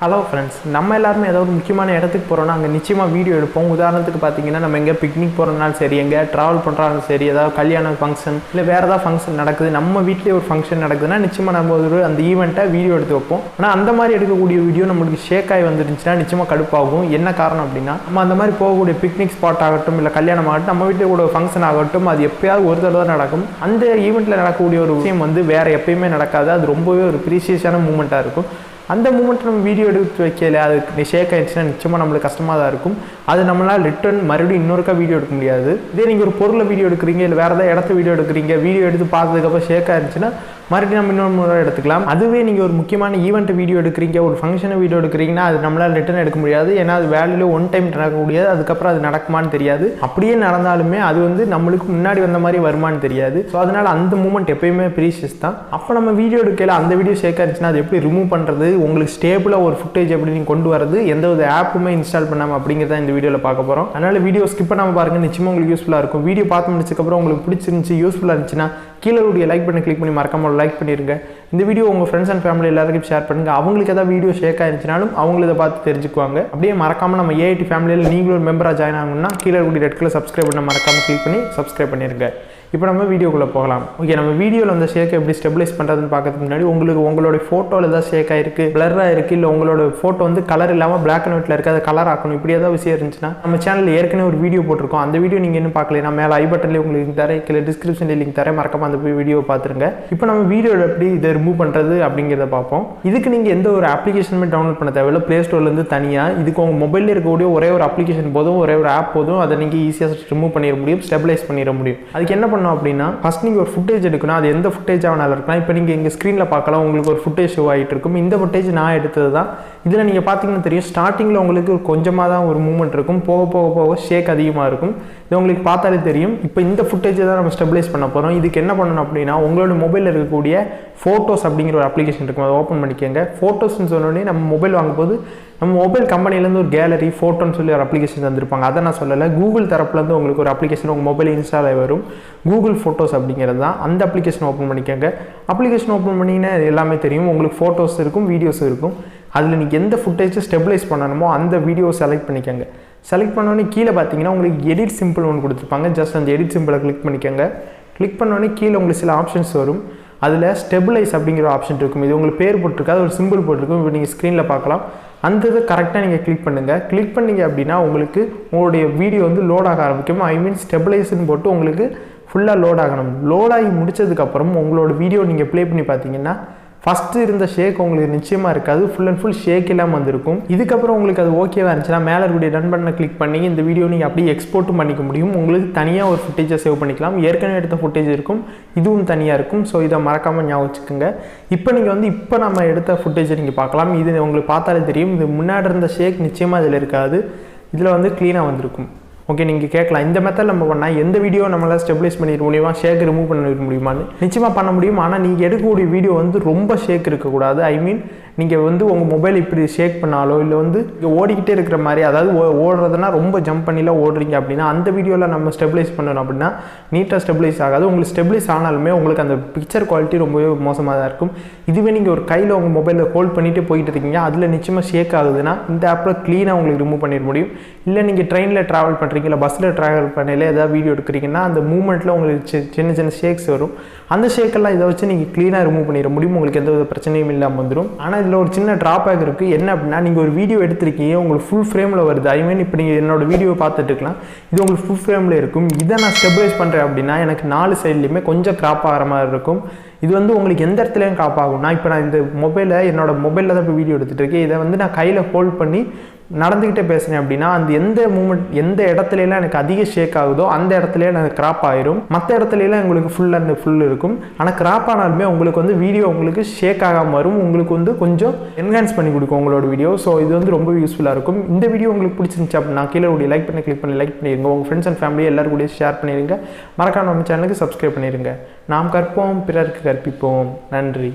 Hello friends, நம்ம எல்லாருமே ஏதோ ஒரு முக்கியமான இடத்துக்கு போகிறோன்னா அங்கே நிச்சயமாக வீடியோ எடுப்போம். உதாரணத்துக்கு பார்த்தீங்கன்னா, நம்ம எங்கே பிக்னிக் போகிறதுனாலும் சரி, எங்கே ட்ராவல் பண்ணுறாலும் சரி, ஏதாவது கல்யாண ஃபங்க்ஷன் இல்லை வேறு ஏதாவது ஃபங்க்ஷன் நடக்குது, நம்ம வீட்டிலே ஒரு ஃபங்க்ஷன் நடக்குதுன்னா நிச்சயமாக நம்ம ஒரு அந்த ஈவெண்ட்டை வீடியோ எடுத்து வைப்போம். ஆனால் அந்த மாதிரி எடுக்கக்கூடிய வீடியோ நம்மளுக்கு ஷேக் ஆகி வந்துருந்துச்சுன்னா நிச்சயமாக கடுப்பாகும். என்ன காரணம் அப்படின்னா, நம்ம அந்த மாதிரி போகக்கூடிய பிக்னிக் ஸ்பாட் ஆகட்டும் இல்லை கல்யாணம் ஆகட்டும், நம்ம வீட்டில் கூட ஃபங்க்ஷன் ஆகட்டும், அது எப்போயாவது ஒரு தடவை தான் நடக்கும். அந்த ஈவெண்ட்டில் நடக்கக்கூடிய ஒரு விஷயம் வேறு எப்பயுமே நடக்காது. அது ரொம்பவே ஒரு ப்ரீஷியஸான மூமெண்ட்டாக இருக்கும். அந்த மூமெண்ட் நம்ம வீடியோ எடுத்து வைக்கல, அது ஷேக் ஆகிடுச்சுன்னா நிச்சயமாக நம்மளுக்கு கஷ்டமாக தான் இருக்கும். அது நம்மளால் ரிட்டர்ன் மறுபடியும் இன்னொருக்கா வீடியோ எடுக்க முடியாது. இதே நீங்கள் ஒரு பொருளை வீடியோ எடுக்கிறீங்க இல்லை வேறு ஏதாவது இடத்த வீடியோ எடுக்கிறீங்க, வீடியோ எடுத்து பார்த்ததுக்கப்புறம் ஷேக் ஆகிடுச்சுன்னா மறுபடியும் நம்ம இன்னொரு முறை எடுத்துக்கலாம். அதுவே நீங்கள் ஒரு முக்கியமான ஈவெண்ட் வீடியோ எடுக்கிறீங்க, ஒரு ஃபங்க்ஷனை வீடியோ எடுக்கிறீங்கன்னா அது நம்மளால் ரிட்டர்ன் எடுக்க முடியாது. ஏன்னா அது வேலையில் ஒன் டைம் நடக்கக்கூடியது. அதுக்கப்புறம் அது நடக்குமான்னு தெரியாது. அப்படியே நடந்தாலுமே அது நம்மளுக்கு முன்னாடி வந்த மாதிரி வருமானு தெரியாது. ஸோ அதனால் அந்த மூமெண்ட் எப்பயுமே ப்ரீஷியஸ் தான். அப்போ நம்ம வீடியோ எடுக்கல அந்த வீடியோ ஷேக் ஆகிடுச்சுன்னா அது எப்படி ரிமூவ் பண்ணுறது, உங்களுக்கு ஸ்டேபிளாக ஒரு ஃபுட்டேஜ் எப்படி நீங்கள் கொண்டு வரது, எந்த ஒரு ஆப்புமே இன்ஸ்டால் பண்ணாமல் அப்படிங்கிறத இந்த வீடியோவில் பார்க்க போகிறோம். அதனால் வீடியோ ஸ்கிப் பண்ணாமல் பாருங்கள், நிச்சயமாக உங்களுக்கு யூஸ்ஃபுல்லாக இருக்கும். வீடியோ பார்த்து முடிச்சதுக்கப்புறம் உங்களுக்கு பிடிச்சிருந்துச்சு, யூஸ்ஃபுல்லாக இருந்துச்சுன்னா கீழே உடைய லைக் பண்ணி கிளிக் பண்ணி மறக்காமல் லைக் பண்ணிடுங்க. இந்த வீடியோ உங்கள் ஃப்ரெண்ட்ஸ் அண்ட் ஃபேமிலி எல்லாருக்கும் ஷேர் பண்ணுங்கள். அவங்களுக்கு ஏதாவது வீடியோ ஷேக் ஆயிருந்துச்சுனாலும் அவங்களும் இதை பார்த்து தெரிஞ்சுக்குவாங்க. அப்படியே மறக்காமல் நம்ம AIT ஃபேமிலியில் நீங்களும் ஒரு மெம்பராக ஜாயின் ஆகணும்னா கீழே கூடிய ரெட் கலர் சப்ஸ்கிரைப் பண்ண மறக்காமல் கிளிக் பண்ணி சப்ஸ்கிரைப் பண்ணிடுங்க. இப்போ நம்ம வீடியோக்குள்ளே போகலாம். ஓகே, நம்ம வீடியோவில் அந்த ஷேக்கை எப்படி ஸ்டெபிலைஸ் பண்ணுறதுன்னு பார்க்கறதுக்கு முன்னாடி உங்களோட ஃபோட்டோவில் ஏதாவது ஷேக் ஆகிருக்கு, பிளராக இருக்குது, இல்லை உங்களோட ஃபோட்டோ கலர் இல்லாமல் பிளாக் அண்ட் ஒயிட்டில் இருக்குது, அதை கலர் ஆக்கணும், இப்படி ஏதாவது விஷயம் இருந்துச்சுன்னா நம்ம சேனலில் ஏற்கனவே ஒரு வீடியோ போட்டிருக்கோம். அந்த வீடியோ நீங்கள் இன்னும் பார்க்கல, நான் மேலே ஐ பட்டன்லேயே உங்களுக்கு லிங்க் தரேன், கீழே டிஸ்கிரிப்ஷன்லேயே லிங்க் தரேன், மறக்காமல் அந்த வீடியோ பார்த்துருங்க. இப்போ நம்ம வீடியோவில் எப்படி இதை ரிமூவ் பண்ணுறது அப்படிங்கிறத பார்ப்போம். இதுக்கு நீங்கள் எந்த ஒரு அப்ளிகேஷனுமே டவுன்லோட் பண்ண தேவையில்லை. ப்ளே ஸ்டோர்லேருந்து தனியாக இதுக்கு உங்கள் மொபைலில் இருக்கக்கூடிய ஒரே ஒரு அப்ளிகேஷன் போதும், ஒரே ஒரு ஆப் போதும், அதை நீங்கள் ஈஸியாக ரிமூவ் பண்ணிட முடியும், ஸ்டெபிலைஸ் பண்ணிட முடியும். அதுக்கு என்ன பண்ணோம் அப்படின்னா, ஃபஸ்ட் நீங்கள் ஒரு ஃபுட்டேஜ் எடுக்கணும். அது எந்த ஃபுட்டேஜாக வேணாலும் இருக்கலாம். இப்போ நீங்கள் எங்கள் ஸ்க்ரீனில் பார்க்கலாம், உங்களுக்கு ஒரு ஃபுட்டேஜ் ஷோ ஆகிட்டு இருக்கும். இந்த ஃபுட்டேஜ் நான் எடுத்தது தான். இதில் நீங்கள் பார்த்தீங்கன்னா தெரியும், ஸ்டார்டிங்கில் உங்களுக்கு கொஞ்சமாக தான் ஒரு மூமெண்ட் இருக்கும், போக போக போக ஷேக் அதிகமாக இருக்கும். இது உங்களுக்கு பார்த்தாலே தெரியும். இப்போ இந்த ஃபுட்டேஜை தான் நம்ம ஸ்டெபிலைஸ் பண்ண போகிறோம். இதுக்கு என்ன பண்ணணும் அப்படின்னா, உங்களோட மொபைலில் இருக்கக்கூடிய ஃபோட்டோஸ் அப்படிங்கிற ஒரு அப்ளிகேஷன் இருக்கும், அதை ஓப்பன் பண்ணிக்கோங்க. ஃபோட்டோஸ்ன்னு சொன்னோடனே நம்ம மொபைல் வாங்கும்போது நம்ம மொபைல் கம்பெனிலேருந்து ஒரு கேலரி ஃபோட்டோன்னு சொல்லி ஒரு அப்ளிகேஷன் தந்திருப்பாங்க. அதை நான் சொல்லலை, கூகுள் தரப்புலேருந்து உங்களுக்கு ஒரு அப்ளிகேஷன் உங்கள் மொபைல் இன்ஸ்டால் ஆகி வரும், கூகுள் ஃபோட்டோஸ் அப்படிங்கிறது தான். அந்த அப்ளிகேஷன் ஓப்பன் பண்ணிக்கோங்க. அப்ளிகேஷன் ஓப்பன் பண்ணிங்கன்னா எல்லாமே தெரியும். உங்களுக்கு ஃபோட்டோஸ் இருக்கும், வீடியோஸ் இருக்கும். அதில் நீங்கள் எந்த ஃபுட்டேஜை ஸ்டெபிலைஸ் பண்ணணுமோ அந்த வீடியோவை செலக்ட் பண்ணிக்கோங்க. செலக்ட் பண்ணோன்னே கீழே பார்த்தீங்கன்னா உங்களுக்கு எடிட் சிம்பிள் ஒன்று கொடுத்துருப்பாங்க. ஜஸ்ட் அந்த எடிட் சிம்பிளை கிளிக் பண்ணிக்கோங்க. கிளிக் பண்ணோன்னே கீழே உங்களுக்கு சில ஆப்ஷன்ஸ் வரும். அதில் ஸ்டெபிலைஸ் அப்படிங்கிற ஆப்ஷன் இருக்கும். இது உங்களுக்கு பேர் போட்டிருக்காது, ஒரு சிம்பிள் போட்டிருக்கும். இப்போ நீங்கள் ஸ்க்ரீனில் பார்க்கலாம். அந்த இதை கரெக்டாக நீங்கள் கிளிக் பண்ணுங்கள். கிளிக் பண்ணிங்க அப்படின்னா உங்களுக்கு உங்களுடைய வீடியோ லோட் ஆக ஆரம்பிக்கும். ஐ மீன் ஸ்டெபிலைஸ்ன்னு போட்டு உங்களுக்கு ஃபுல்லாக லோட் ஆகணும். லோட் ஆகி முடிச்சதுக்கப்புறம் உங்களோட வீடியோ நீங்கள் ப்ளே பண்ணி பார்த்தீங்கன்னா ஃபஸ்ட்டு இருந்த ஷேக் உங்களுக்கு நிச்சயமாக இருக்காது, ஃபுல் அண்ட் ஃபுல் ஷேக் இல்லாமல் வந்திருக்கும். இதுக்கப்புறம் உங்களுக்கு அது ஓகேவாக இருந்துச்சுன்னா மேலே இருக்கக்கூடிய ரன் பண்ண கிளிக் பண்ணி இந்த வீடியோ நீங்கள் அப்படியே எக்ஸ்போர்ட்டும் பண்ணிக்க முடியும். உங்களுக்கு தனியாக ஒரு ஃபுட்டேஜை சேவ் பண்ணிக்கலாம். ஏற்கனவே எடுத்த ஃபுட்டேஜ் இருக்கும், இதுவும் தனியாக இருக்கும். ஸோ இதை மறக்காமல் ஞாபகம் வச்சுக்கோங்க. இப்போ நீங்கள் இப்போ நம்ம எடுத்த ஃபுட்டேஜை நீங்கள் பார்க்கலாம். இது உங்களுக்கு பார்த்தாலே தெரியும், இது முன்னாடி இருந்த ஷேக் நிச்சயமாக இதில் இருக்காது, இதில் க்ளீனாக வந்திருக்கும். ஓகே, நீங்கள் கேட்கலாம், இந்த மெத்தட் நம்ம பண்ணால் எந்த வீடியோ நம்மளால் ஸ்டெபிலைஸ் பண்ணிட முடியுமா, ஷேக் ரிமூவ் பண்ணிட முடியுமான்னு. நிச்சயமாக பண்ண முடியும். ஆனால் நீங்கள் எடுக்கக்கூடிய வீடியோ ரொம்ப ஷேக் இருக்கக்கூடாது. ஐ மீன் நீங்கள் உங்கள் மொபைல் இப்படி ஷேக் பண்ணாலோ இல்லை இங்கே ஓடிக்கிட்டே இருக்கிற மாதிரி, அதாவது ஓடுறதுனா ரொம்ப ஜம்ப் பண்ணிலாம் ஓடுறீங்க அப்படின்னா அந்த வீடியோவில் நம்ம ஸ்டெபிலைஸ் பண்ணணும் அப்படின்னா நீட்டாக ஸ்டெபிலைஸ் ஆகாது. உங்களுக்கு ஸ்டெபிலைஸ் ஆனாலுமே உங்களுக்கு அந்த பிக்சர் குவாலிட்டி ரொம்பவே மோசமாக தான் இருக்கும். இதுவே நீங்கள் ஒரு கையில் உங்கள் மொபைலில் ஹோல்ட் பண்ணிட்டு போயிட்டு இருக்கீங்க, அதில் நிச்சயமாக ஷேக் ஆகுதுன்னா இந்த ஆப்பில் க்ளீனாக உங்களுக்கு ரிமூவ் பண்ணிட முடியும். இல்லை நீங்கள் ட்ரெயினில் ட்ராவல் பண்ணுறீங்க, இல்லை பஸ்ஸில் ட்ராவல் பண்ணல ஏதாவது வீடியோ எடுக்கிறீங்கன்னா அந்த மூமெண்ட்டில் உங்களுக்கு சின்ன சின்ன ஷேக்ஸ் வரும். அந்த ஷேக்கெல்லாம் இதை வச்சு நீங்கள் க்ளீனாக ரிமூவ் பண்ணிட முடியும். உங்களுக்கு எந்த வித பிரச்சனையும் இல்லாமல் வந்துடும். ஆனால் இதில் ஒரு சின்ன ட்ராபேக் இருக்குது. என்ன அப்படின்னா, நீங்கள் ஒரு வீடியோ எடுத்திருக்கீங்க, உங்களுக்கு ஃபுல் ஃப்ரேமில் வருது. ஐ மீன் இப்போ நீங்கள் என்னோட வீடியோ பார்த்துட்டு இருக்கலாம், இது உங்களுக்கு ஃபுல் ஃப்ரேமில் இருக்கும். இதை நான் ஸ்டெபிலைஸ் பண்ணுறேன் அப்படின்னா எனக்கு 4 சைட்லேயுமே கொஞ்சம் கிராப் ஆகிற மாதிரி இருக்கும். இது உங்களுக்கு எந்த இடத்துலையும் கிராப் ஆகும்னா, இப்போ நான் இந்த என்னோட மொபைலில் தான் இப்போ வீடியோ எடுத்துகிட்டு இருக்கேன். இதை நான் கையில் ஹோல்ட் பண்ணி நடந்துக்கிட்டே பேசுகிறேன் அப்படின்னா அந்த எந்த மூமெண்ட் எந்த இடத்துலலாம் எனக்கு அதிக ஷேக் ஆகுதோ அந்த இடத்துலேயே எனக்கு கிராப் ஆயிரும். மற்ற இடத்துலலாம் உங்களுக்கு ஃபுல் இருக்கும். ஆனால் கிராப் ஆனாலுமே உங்களுக்கு வீடியோ உங்களுக்கு ஷேக் ஆகாமல் வரும். உங்களுக்கு கொஞ்சம் என்ஹான்ஸ் பண்ணி கொடுக்கும் உங்களோட வீடியோ. ஸோ இது ரொம்ப யூஸ்ஃபுல்லாக இருக்கும். இந்த வீடியோ உங்களுக்கு பிடிச்சிருந்துச்சு அப்படின்னா கீழே உடைய லைக் பண்ணி கிளிக் பண்ணிடுங்க. உங்கள் ஃப்ரெண்ட்ஸ் அண்ட் ஃபேமிலி எல்லாரும் கூட ஷேர் பண்ணிடுங்க. மறக்காம நம்ம சேனலுக்கு சப்ஸ்கிரைப் பண்ணிடுங்க. நாம் கற்போம், பிறருக்கு கற்பிப்போம். நன்றி.